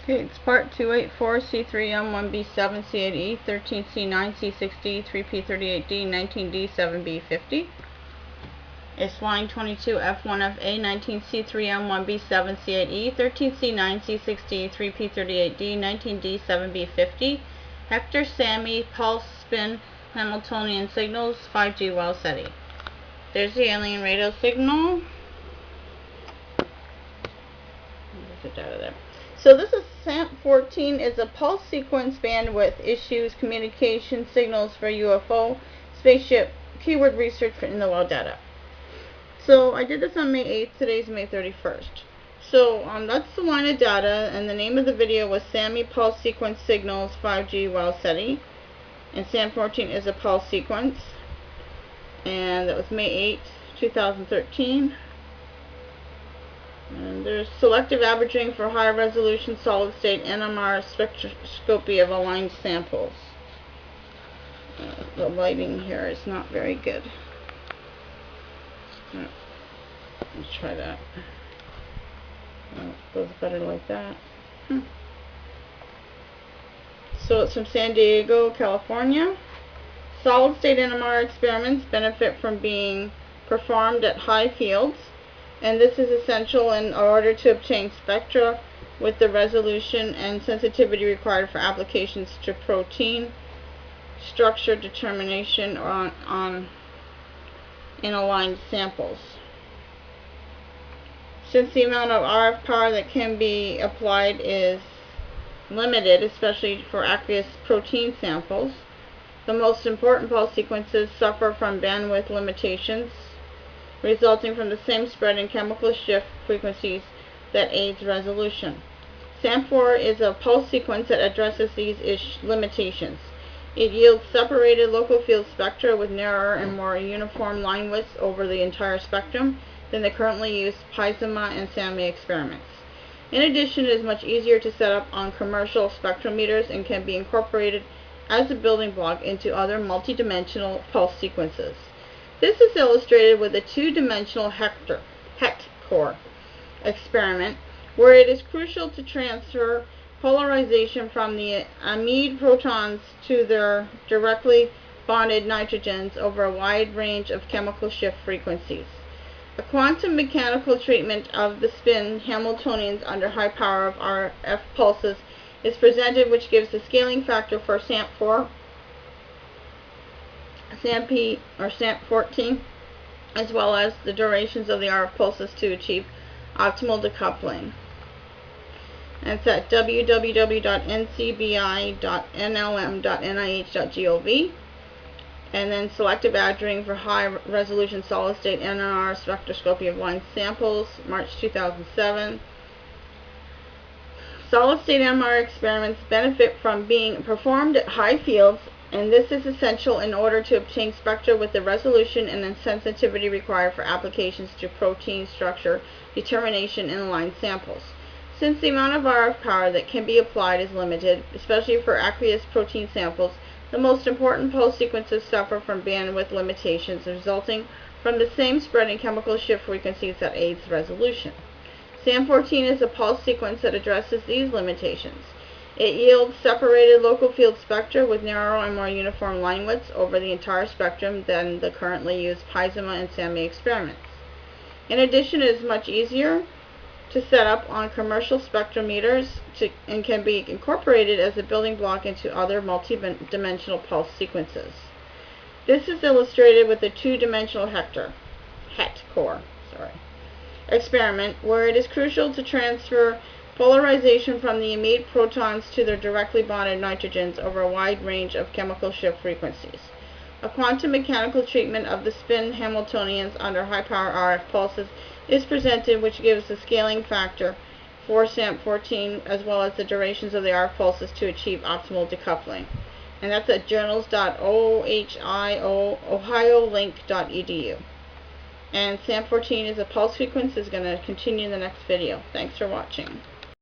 Okay, it's part 284C3M1B7C8E13C9C6D3p38d19d7b50. It's line 22f1fa19C3M1B7C8E13C9C6D3p38d19d7b50. HETCOR SAMMY pulse spin Hamiltonian signals 5G Wow Seti. There's the alien radio signal. There's the data there. So this is SAMP14 is a pulse sequence bandwidth issues communication signals for UFO, spaceship, keyword research in the wild data. So I did this on May 8th, today's May 31st. So that's the line of data, and the name of the video was SAMMY Pulse Sequence Signals 5G Wow Seti. And SAMP14 is a pulse sequence. And that was May 8th, 2013. And there's selective averaging for high resolution solid state NMR spectroscopy of aligned samples. The lighting here is not very good. Let's try that. It goes better like that. So it's from San Diego, California. Solid state NMR experiments benefit from being performed at high fields, and this is essential in order to obtain spectra with the resolution and sensitivity required for applications to protein structure determination in aligned samples. Since the amount of RF power that can be applied is limited, especially for aqueous protein samples, the most important pulse sequences suffer from bandwidth limitations resulting from the same spread in chemical shift frequencies that aids resolution. SAMP4 is a pulse sequence that addresses these limitations. It yields separated local field spectra with narrower and more uniform line widths over the entire spectrum than the currently used PISMA and SAMMY experiments. In addition, it is much easier to set up on commercial spectrometers and can be incorporated as a building block into other multidimensional pulse sequences. This is illustrated with a two-dimensional HETCOR experiment, where it is crucial to transfer polarization from the amide protons to their directly bonded nitrogens over a wide range of chemical shift frequencies. A quantum mechanical treatment of the spin Hamiltonians under high power of RF pulses is presented, which gives the scaling factor for SAMP4, SAMP or SAMP14, as well as the durations of the RF pulses to achieve optimal decoupling. And it's at www.ncbi.nlm.nih.gov. And then selective averaging for high resolution solid state NMR spectroscopy of line samples, March 2007. Solid state NMR experiments benefit from being performed at high fields, and this is essential in order to obtain spectra with the resolution and sensitivity required for applications to protein structure determination in aligned samples. Since the amount of RF power that can be applied is limited, especially for aqueous protein samples, the most important pulse sequences suffer from bandwidth limitations resulting from the same spread in chemical shift frequencies that aids resolution. SAMP14 is a pulse sequence that addresses these limitations. It yields separated local field spectra with narrower and more uniform line widths over the entire spectrum than the currently used PISMA and SAMMY experiments. In addition, it is much easier to set up on commercial spectrometers and can be incorporated as a building block into other multi-dimensional pulse sequences. This is illustrated with the two-dimensional HETCOR experiment, where it is crucial to transfer polarization from the amide protons to their directly bonded nitrogens over a wide range of chemical shift frequencies. A quantum mechanical treatment of the spin Hamiltonians under high power RF pulses is presented, which gives the scaling factor for SAMP14 as well as the durations of the RF pulses to achieve optimal decoupling. And that's at journals.ohiolink.edu. And SAMP14 is a pulse sequence is going to continue in the next video. Thanks for watching.